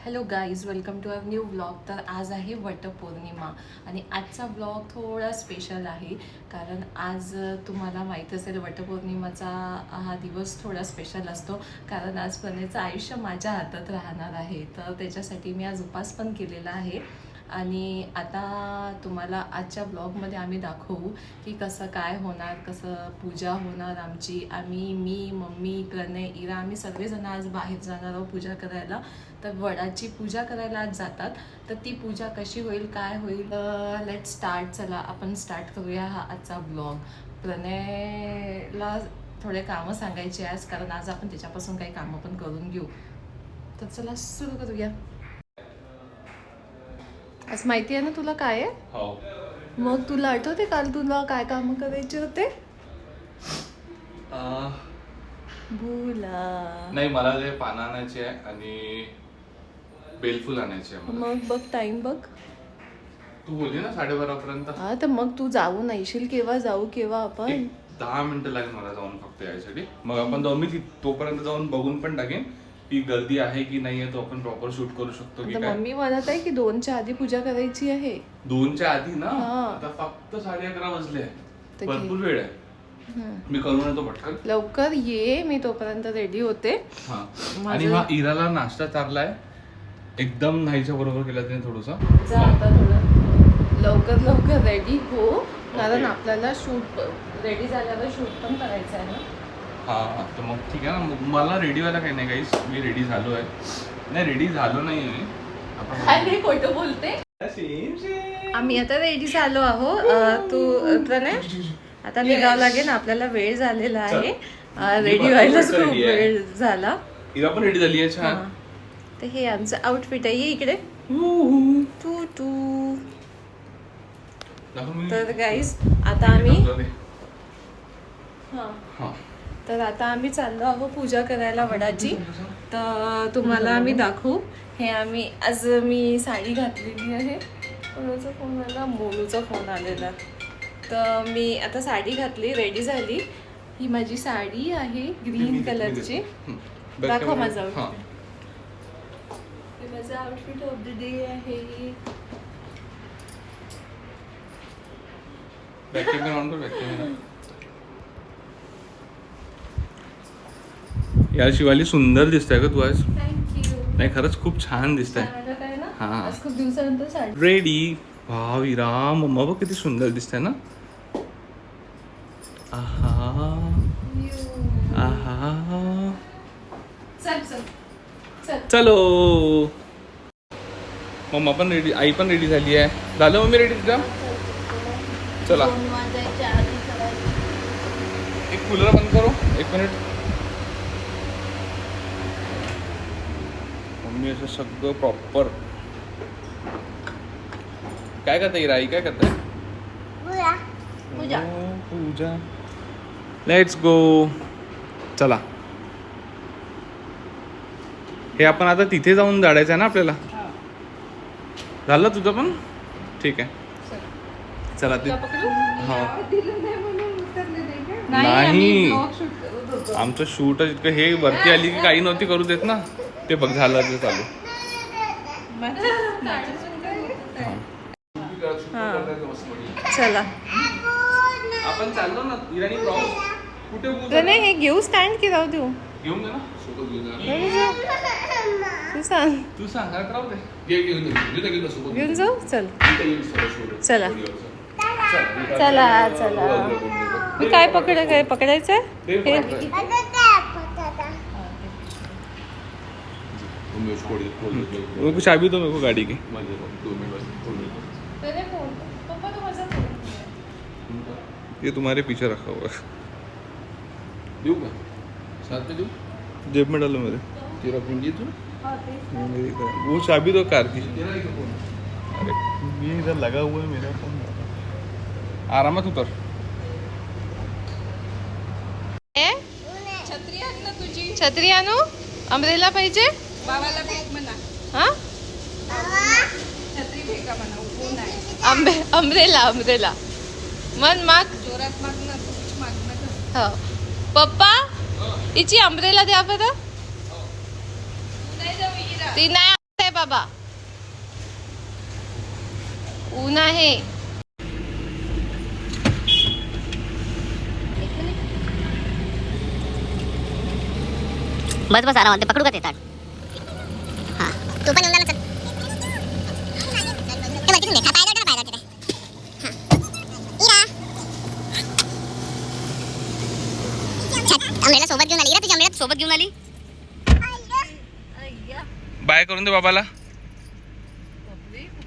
Hello guys, welcome to our new vlog. तर आज आहे वटपौर्णिमा आणि आजचा व्लॉग थोडा स्पेशल आहे कारण आज तुम्हाला माहीत असेल वटपौर्णिमाचा हा दिवस थोडा स्पेशल असतो कारण आज प्रणयचं आयुष्य माझ्या हातात राहणार आहे. तर त्याच्यासाठी मी आज उपास पण केलेला आहे आणि आता तुम्हाला आजच्या ब्लॉगमध्ये आम्ही दाखवू की कसं काय होणार, कसं पूजा होणार आमची. मी मम्मी प्रणय इरा आम्ही सगळेजण आज बाहेर जाणार आहोत पूजा करायला. तर वडाची पूजा करायला आज जातात. तर ती पूजा कशी होईल, काय होईल, लेट स्टार्ट. चला आपण स्टार्ट करूया हा आजचा ब्लॉग. प्रणयला थोडे कामं सांगायचे आज कारण आज आपण त्याच्यापासून काही कामं पण करून घेऊ. तर चला सुरू करूया. आज माहिती आहे ना तुला काय आहे? हो. मग तुला आठवते काल तुला काय कामं करायचे होते? बोला. नाही, मला ते पानं आणायचे आहे आणि बेलफूल आणायचे आहे मला. मग बघ टाइम बघ. तू बोलली ना 12:30 पर्यंत. हा तर मग तू जाऊन येशील केव्हा, जाऊ केव्हा आपण? 10 मिनिटं लागेल मला जाऊन फक्त यायसाठी. मग आपण जाऊन मी तोपर्यंत जाऊन बघून पण टाकेन की गर्दी आहे की नाही आहे, तो आपण प्रॉपर शूट करू शकतो की आता काय. मम्मी म्हणत आहे की 2च्या आधी पूजा करायची आहे. 2च्या आधी ना? हा. आता फक्त 11:30 वाजले आहे. तर भरपूर वेळ आहे. मी करून येतो पटकन. लवकर ये, मी तोपर्यंत रेडी होते. हा. आणि हा इराला नाश्ता चारलाय एकदम नाहीच्या बरोबर केला त्याने थोडंसं. जा आता थोडं लवकर रेडी हो कारण Okay. आपल्याला शूट रेडी झाल्यावर शूट पण करायचं आहे ना. हा, तर मग ठीक आहे ना. मग मला रेडी व्हायला काही नाही गाईस, मी रेडी झालो आहे. नाही, रेडी झालो नाही मी. काय खोटं बोलते. आम्ही आता रेडी झालो आहो. तू प्रणय आता निघावं लागेल, आपल्याला वेळ झालेला आहे. रेडी व्हायलाच खूप वेळ झाला. इरा पण रेडी झाली आहे. छान. हा. तर हे आमचं आउटफिट आहे. ये इकडे. टू तर गाईस आता आम्ही तर आता आम्ही चाललो आहोत पूजा करायला वडाची. तर तुम्हाला आम्ही दाखवू. हे आम्ही आज मी साडी घातलेली आहे. कोणाचा फोन आला? मोनूचा फोन आलेला. तर मी आता साडी घातली, रेडी झाली. ही माझी साडी आहे ग्रीन कलरची. दाखव माझं आउटफिट. हे माझं आउटफिट ऑफ द डे आहे. यार शिवाली सुंदर दिसतंय का तू आज? थँक्यू. नाही, खरंच खूप छान दिसतंय. हा. आज खूप दिवसानंतर साडी. रेडी. वाह विरा, मम्मा बघ किती सुंदर दिसतंय ना. आहा आहा. चल. चलो. मम्मा पण रेडी, आई पण रेडी झाली आहे. झालं मम्मी रेडी तुझा? चला. एक कूलर बंद करो, 1 मिनिट. मम्मी असं सगळं प्रॉपर. काय करताय आई, काय करताय? पूजा. Let's go. चला. हे आपण आता तिथे जाऊन जाडायचं आहे ना आपल्याला. झालं तुझं पण? ठीक आहे. चला ते. हा. नाही, आमचं शूट इतकं हे वरती आली की काही नव्हती करू देत ना. ते बघ झालं ते चालू. चला आपण चाललो ना इराणी प्रॉब्स. कुठे नाही हे घेऊ स्टँड की राहू देऊ? घेऊन दे ना, सोबत घेऊन जा. तू सांग. तू सांग राहू दे. घेऊन जाऊ. चल चला चला. मी काय पकडायचं हे? चाबी दो मेरे को गाड़ी की. ये तुम्हारे पीछे रखा हुआ है. दूँ क्या? साथ में दूँ? जेब में डालो मेरे. तेरा फोन दिए तू? वो चाबी दो कार की. अरे ये इधर लगा हुआ है मेरा फोन. आरामात उतर. छत्री आणू? अमरेला पाहिजे? बाबाला भेट म्हणा. हा छत्री फेका म्हणा. ऊन आहे. अमरेला मन माग. जोरात मागणं, खूप मागणं. हो. पप्पा हिची अमरेला द्या बरं. नाही जाऊ इरा. ती नाही बाबा, ऊन आहे. बस बस आरामात. ते पकडू का ते ताट? हा तू पण येऊन जा ना, चल. ते वरती घेऊन दे. पाय लावते ना, पाय लावते. इरा अमरेला सोबत घेऊन आली. इरा तुझ्या अमरेला सोबत घेऊन आली. बाय करून दे बाबाला.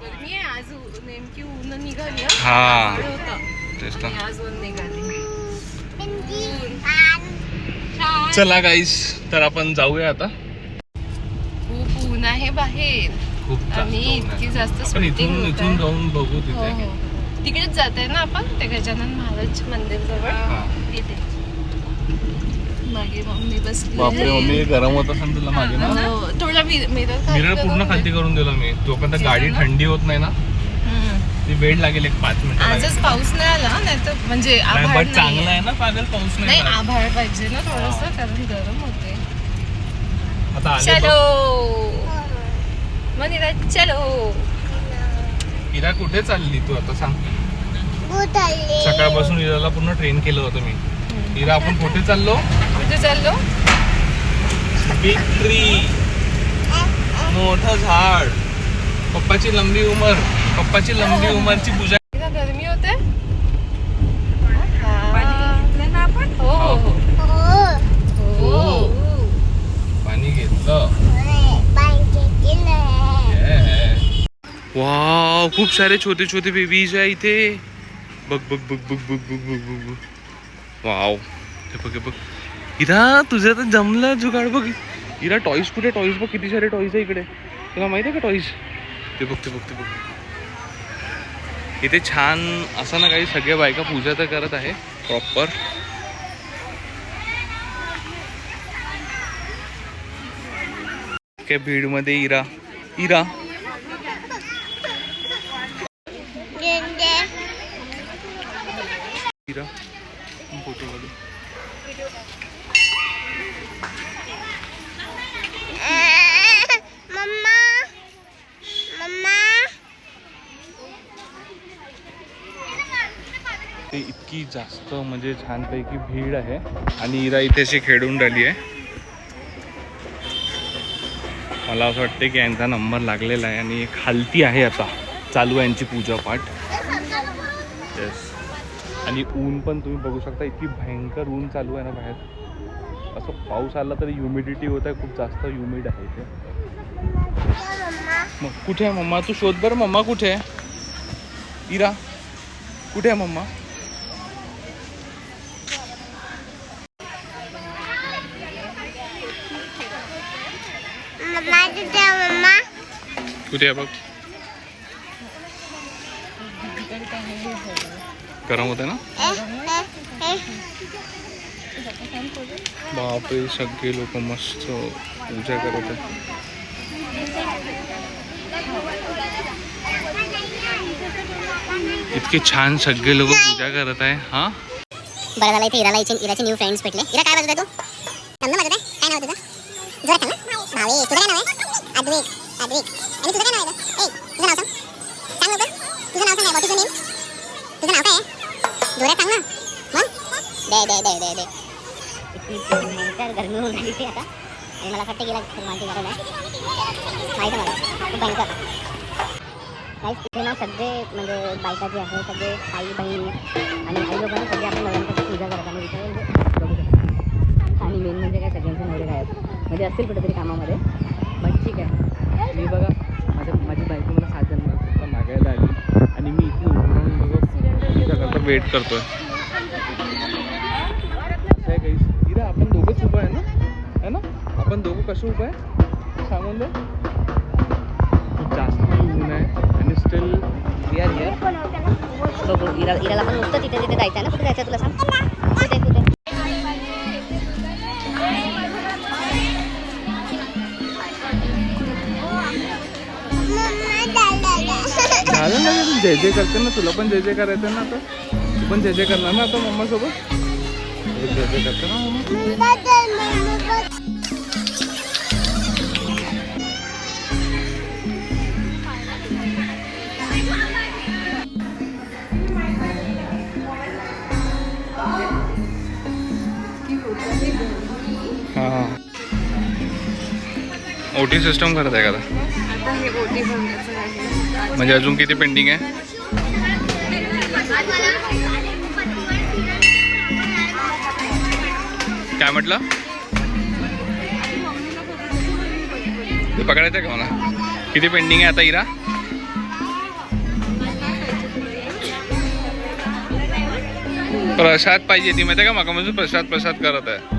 गरमी आहे आज, नेमकी ऊन निघाली. हा. होतं. तेच ना. आणि आज ऊन निघाली. चला गाईस, तर आपण जाऊया आता. खूप ऊन आहे बाहेर खूप आणि इतकी जास्त आपण sweating इथून होत इथून आहे. जाऊन बघू हो तिथे. हो. तिकडेच जात आहे ना आपण, ते गजानन महाराज मंदिर जवळ हा. तिथे. मागे मम्मी बसली बापरे आहे. मम्मी गरम होत असेल तुला मागे ना. हो, थोडा मिरर मिरर पूर्ण खालती करून दिला मी. तोपर्यंत गाडी थंडी होत नाही ना, ती वेळ लागेल एक 5 मिनिटं. आजच पाऊस नाही आला नाही तर म्हणजे आभाळ बट नाहीये. चांगला आहे ना पागल, पाऊस नाही नाही आला. आभाळ पाहिजे ना थोडस, कारण गरम होते. आता आले चलो बघ. मनीरा, चलो. इरा कुठे चालली तू आता सांग. सकाळपासून इराला पूर्ण ट्रेन केलं होतं मी. इरा आपण कुठे चाललो? कुठे चाललो? बिग ट्री, मोठं झाड, पप्पाची लंबी उमर, पप्पाची लंबी उमरची पूजा. इथं गरमी होते. ना आपण हो हो हो हो. पाणी घेतलं. वाव, खूप सारे छोटे छोटे बेबीज आहे इथे. बघ बघ बघ बघ बघ बघ बघ बघ बघ. वाव, हे बघ हे बघ. इरा तुझं तर जमलं जुगाड बघ. इरा टॉईस कुठे? टॉईस बघ, किती सारे टॉईस आहे इकडे. तुला माहिती आहे का टॉईस? ते बघ ते बघ ते बघ. इथे छान असं ना काही सगळ्या बायका पूजा तर करत आहे प्रॉपर. काय भीड मध्ये इरा इरा इरा फोटो काढू. ते इतकी जास्त म्हणजे छानपैकी भीड आहे आणि इरा इथे अशी खेळून राहिली आहे. मला असं वाटतं की यांचा नंबर लागलेला आहे आणि खालती आहे आता चालू आहे यांची पूजापाठ. येस. आणि ऊन पण तुम्ही बघू शकता, इतकी भयंकर ऊन चालू आहे ना बाहेर. असं पाऊस आला तरी ह्युमिडिटी होत आहे, खूप जास्त ह्युमिड आहे इथे. मग कुठे आहे मम्मा? तू शोध बरं, मम्मा कुठे आहे? इरा कुठे आहे मम्मा? कुठे आहे बघ. गरम होतं ना. बापरे, सगळे लोक मस्त पूजा करत आहेत. इतके छान सगळे लोक पूजा करत आहे. हा बरं झालं इथे इराचे न्यू फ्रेंड्स भेटले. इरा काय वाजत आहे तू? नंद वाजत आहे. काय नाव तुझं? जोरात सांग ना. भावे, तुझं काय नाव आहे? अद्विक. अद्विक. आणि तुझं काय नाव आहे? तुझं नाव सांग. सांग लवकर. तुझं नाव सांग. What is your name? तुझं नाव काय आहे? जोरात सांग ना. मग दे. इतकी भयंकर गरमी होऊन राहिली ती आता. आणि मला वाटतं गेला माझी गरज आहे. माहिती आहे मला, खूप भयंकर. काहीच इथे ना सगळे म्हणजे बायका जे आहे सगळे आई बहिणी आणि आई लोकांनी सगळे आपल्या नवऱ्यांची पूजा करतात आणि इथे म्हणजे बघू शकतो. आणि मेन म्हणजे काय, सगळ्यांचे नवरे गायब म्हणजे असतील कुठेतरी कामामध्ये. बट ठीक आहे. मी बघा माझी बायको मला 7 जन्माला मागायला आली आणि मी इथे उभं राहून बघा पूजा करता वेट करतोय. असं आहे काही. इरा आपण दोघंच उभं आहे ना? आपण दोघं कसं उभं आहे सांगून दे. खूप जास्त ऊन आहे आणि स्टील वी आर हिअर. बघू इराला पण नुसतं तिथे जायचं आहे ना. कुठे जायचं तुला सांग? कुठे झालं ना. तू जय जय करते ना, तुला पण जय जय करायचं ना. आता तू पण जय जय करणार ना आता मम्मा सोबत. जय जय करते ना मम्मा. हां ओटी सिस्टम करत आहे का आता? आता हे ओटी भरण्याचं आहे. म्हणजे अजून किती पेंडिंग आहे? काय म्हटलं? ते पकडायचं आहे का मला? किती पेंडिंग आहे आता इरा? प्रसाद पाहिजे ती माहिती आहे का? मका म्हणजे प्रसाद करत आहे.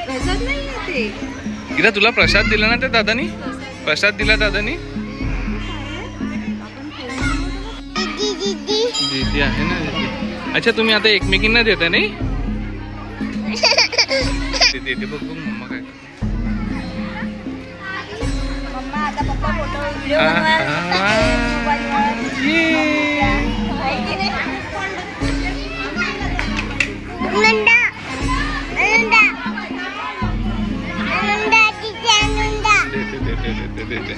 प्रसाद नाही आहे ते. इरा तुला प्रसाद दिला ना ते दादानी? प्रसाद दिला दादानी? दीदी आहे ना दीदी. अच्छा तुम्ही आता एकमेकींना देता नाही? देते बघ बघ मम्मा काय मम्मा आता पप्पा फोटो देते.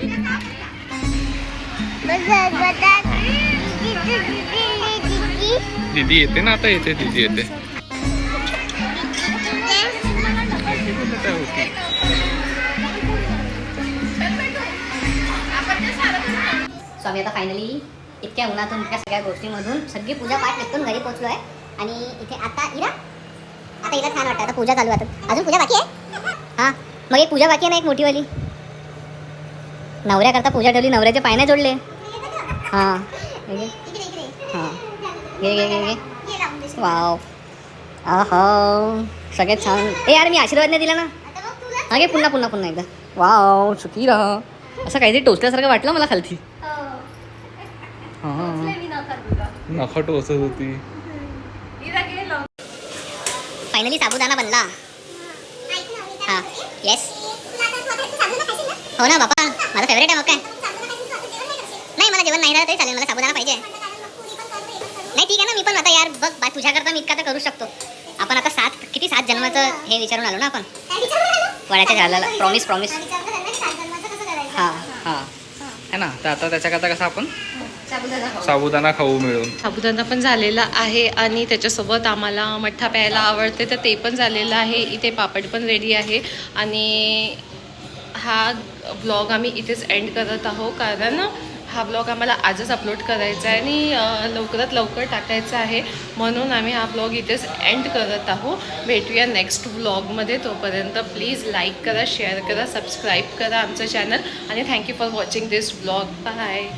दीदी येते ना आता येते दीदी येते. सो आम्ही आता फायनली इतक्या उन्हातून इतक्या सगळ्या गोष्टीमधून सगळी पूजा पाठ निघून घरी पोहोचलो आहे. आणि इथे आता इरा छान वाटतं. आता पूजा चालू आहे. अजून पूजा बाकी आहे. हां मग एक पूजा बाकी आहे ना एक मोठीवाली. नवऱ्याकरता पूजा ठेवली. नवऱ्याचे पाय नाही जोडले. हां हां घे वाव हो सगळ्यात छान. ए यार मी आशीर्वाद नाही दिला ना. हां घे पुन्हा एकदा. वाव सुखी राहा. असं काहीतरी टोचल्यासारखं वाटलं मला खालती. नखा टोचत होती. फायनली साबुदाणा बनला. हां येस हो ना बापा माझा फेवरेट आहे. मग काय नाही मला जेवण नाही राहत तरी चालेल. मला साबुदाणा पाहिजे. नाही ठीक आहे ना. मी पण आता यार बघ तुझ्याकरता मी इतका तर करू शकतो. आपण आता 7 जन्माचं हे विचारून आलो ना आपण वडाच्या झाडाला. प्रॉमिस हां है ना. तर आता त्याच्याकरता कसं आपण साबुदाणा खाऊ मिळून. साबुदाणा पण झालेला आहे आणि त्याच्यासोबत आम्हाला मठ्ठा प्यायला आवडते तर ते पण झालेलं आहे. इथे पापड पण रेडी आहे. आणि हा ब्लॉग आम्ही इथेच एंड करत आहोत कारण हा ब्लॉग आम्हाला आजच अपलोड करायचा आहे आणि लवकरात लवकर टाकायचा आहे. म्हणून आम्ही हा ब्लॉग इथेच एंड करत आहोत. भेटूया नेक्स्ट ब्लॉगमध्ये. तोपर्यंत प्लीज लाईक करा, शेअर करा, सबस्क्राईब करा आमचं चॅनल. आणि thank you for watching this blog. Bye.